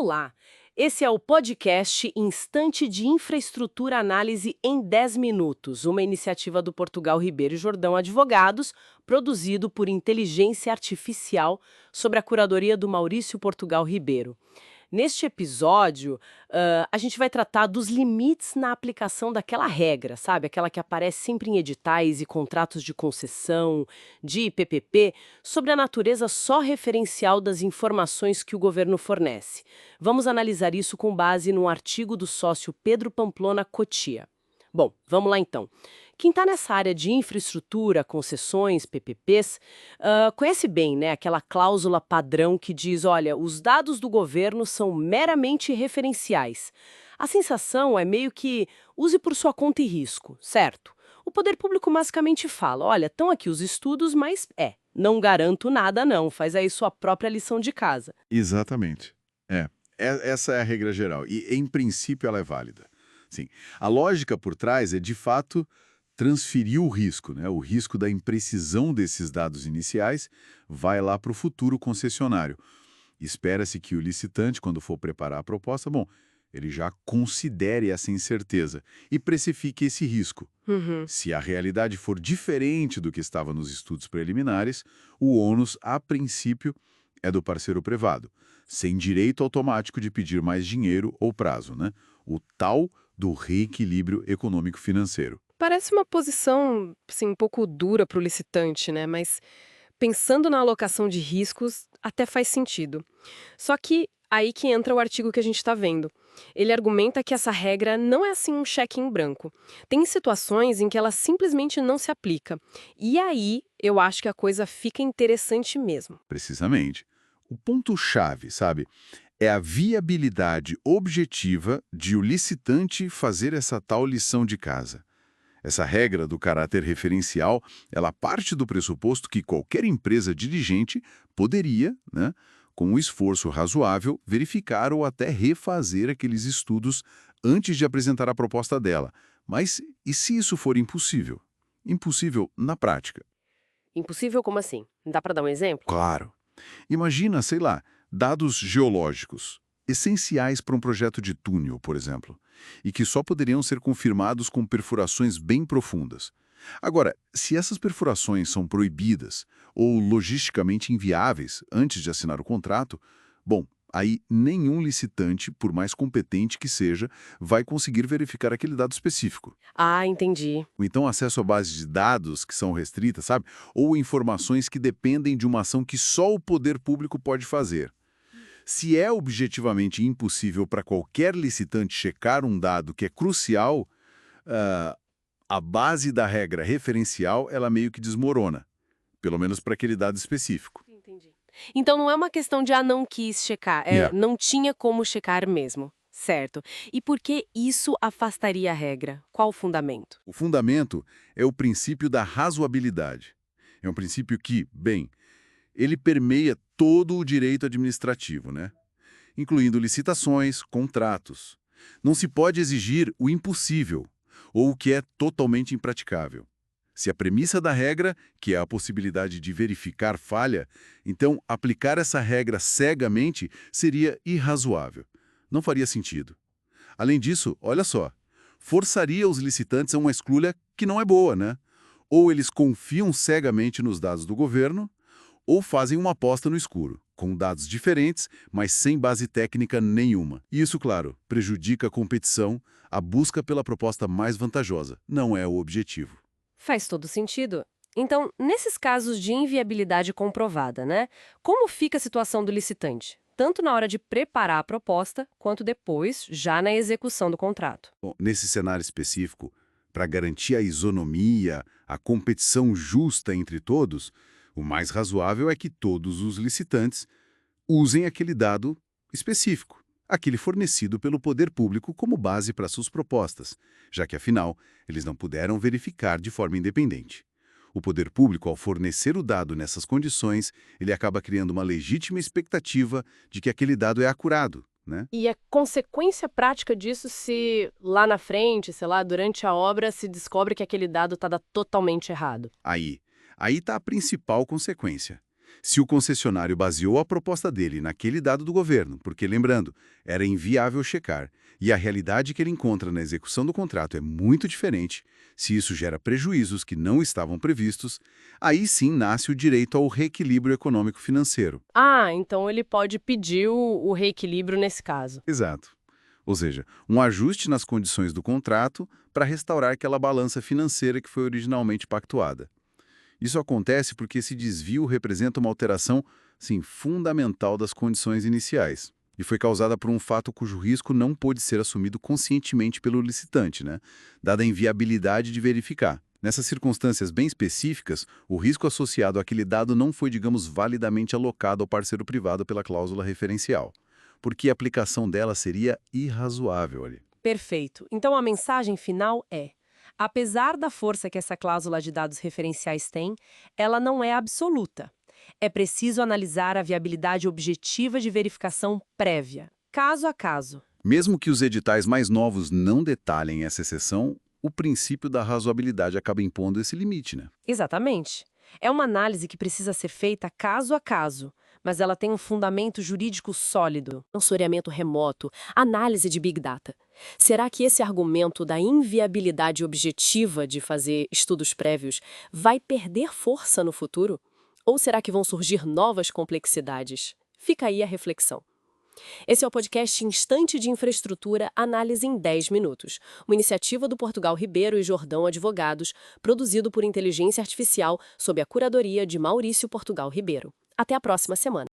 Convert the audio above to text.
Olá! Esse é o podcast Instante de Infraestrutura Análise em 10 Minutos, uma iniciativa do Portugal Ribeiro e Jordão Advogados, produzido por inteligência artificial sob a curadoria do Maurício Portugal Ribeiro. Neste episódio, a gente vai tratar dos limites na aplicação daquela regra, sabe? Aquela que aparece sempre em editais e contratos de concessão, de PPP, sobre a natureza só referencial das informações que o governo fornece. Vamos analisar isso com base num artigo do sócio Pedro Pamplona Cotia. Bom, vamos lá então. Quem está nessa área de infraestrutura, concessões, PPPs, conhece bem, né, aquela cláusula padrão que diz, olha, os dados do governo são meramente referenciais. A sensação é meio que use por sua conta e risco, certo? O poder público basicamente fala, olha, estão aqui os estudos, mas não garanto nada não, faz aí sua própria lição de casa. Exatamente. Essa é a regra geral. E, em princípio, ela é válida. Sim. A lógica por trás é, de fato, transferir o risco, né? O risco da imprecisão desses dados iniciais vai lá para o futuro concessionário. Espera-se que o licitante, quando for preparar a proposta, ele já considere essa incerteza e precifique esse risco. Se a realidade for diferente do que estava nos estudos preliminares, o ônus, a princípio, é do parceiro privado, sem direito automático de pedir mais dinheiro ou prazo, né? O tal do reequilíbrio econômico-financeiro. Parece uma posição, assim, um pouco dura para o licitante, né? Mas pensando na alocação de riscos, até faz sentido. Só que aí que entra o artigo que a gente está vendo. Ele argumenta que essa regra não é assim um cheque em branco. Tem situações em que ela simplesmente não se aplica. E aí eu acho que a coisa fica interessante mesmo. Precisamente. O ponto-chave, sabe, é a viabilidade objetiva de o licitante fazer essa tal lição de casa. Essa regra do caráter referencial, ela parte do pressuposto que qualquer empresa diligente poderia, né, com um esforço razoável, verificar ou até refazer aqueles estudos antes de apresentar a proposta dela. Mas e se isso for impossível? Impossível na prática. Impossível como assim? Dá para dar um exemplo? Claro. Imagina, sei lá, dados geológicos, essenciais para um projeto de túnel, por exemplo, e que só poderiam ser confirmados com perfurações bem profundas. Agora, se essas perfurações são proibidas ou logisticamente inviáveis antes de assinar o contrato, aí nenhum licitante, por mais competente que seja, vai conseguir verificar aquele dado específico. Ah, entendi. Ou então acesso a bases de dados que são restritas, sabe? Ou informações que dependem de uma ação que só o poder público pode fazer. Se é objetivamente impossível para qualquer licitante checar um dado que é crucial, a base da regra referencial ela meio que desmorona, pelo menos para aquele dado específico. Entendi. Então não é uma questão de não quis checar, Yeah. não tinha como checar mesmo, certo? E por que isso afastaria a regra? Qual o fundamento? O fundamento é o princípio da razoabilidade. É um princípio que, ele permeia todo o direito administrativo, né? Incluindo licitações, contratos. Não se pode exigir o impossível ou o que é totalmente impraticável. Se a premissa da regra, que é a possibilidade de verificar falha, então aplicar essa regra cegamente seria irrazoável. Não faria sentido. Além disso, olha só, forçaria os licitantes a uma escolha que não é boa, né? Ou eles confiam cegamente nos dados do governo, ou fazem uma aposta no escuro, com dados diferentes, mas sem base técnica nenhuma. E isso, claro, prejudica a competição, a busca pela proposta mais vantajosa. Não é o objetivo. Faz todo sentido. Então, nesses casos de inviabilidade comprovada, né? Como fica a situação do licitante? Tanto na hora de preparar a proposta, quanto depois, já na execução do contrato. Bom, nesse cenário específico, para garantir a isonomia, a competição justa entre todos, o mais razoável é que todos os licitantes usem aquele dado específico, aquele fornecido pelo poder público como base para suas propostas, já que, afinal, eles não puderam verificar de forma independente. O poder público, ao fornecer o dado nessas condições, ele acaba criando uma legítima expectativa de que aquele dado é acurado, né? E a consequência prática disso se lá na frente, sei lá, durante a obra, se descobre que aquele dado está totalmente errado? Aí está a principal consequência. Se o concessionário baseou a proposta dele naquele dado do governo, porque, lembrando, era inviável checar, e a realidade que ele encontra na execução do contrato é muito diferente, se isso gera prejuízos que não estavam previstos, aí sim nasce o direito ao reequilíbrio econômico-financeiro. Ah, então ele pode pedir o reequilíbrio nesse caso. Exato. Ou seja, um ajuste nas condições do contrato para restaurar aquela balança financeira que foi originalmente pactuada. Isso acontece porque esse desvio representa uma alteração, sim, fundamental das condições iniciais. E foi causada por um fato cujo risco não pôde ser assumido conscientemente pelo licitante, né? Dada a inviabilidade de verificar. Nessas circunstâncias bem específicas, o risco associado àquele dado não foi, digamos, validamente alocado ao parceiro privado pela cláusula referencial, porque a aplicação dela seria irrazoável ali. Perfeito. Então a mensagem final é: apesar da força que essa cláusula de dados referenciais tem, ela não é absoluta. É preciso analisar a viabilidade objetiva de verificação prévia, caso a caso. Mesmo que os editais mais novos não detalhem essa exceção, o princípio da razoabilidade acaba impondo esse limite, né? Exatamente. É uma análise que precisa ser feita caso a caso, mas ela tem um fundamento jurídico sólido, sensoriamento remoto, análise de Big Data. Será que esse argumento da inviabilidade objetiva de fazer estudos prévios vai perder força no futuro? Ou será que vão surgir novas complexidades? Fica aí a reflexão. Esse é o podcast Instante de Infraestrutura Análise em 10 Minutos, uma iniciativa do Portugal Ribeiro e Jordão Advogados, produzido por inteligência artificial sob a curadoria de Maurício Portugal Ribeiro. Até a próxima semana.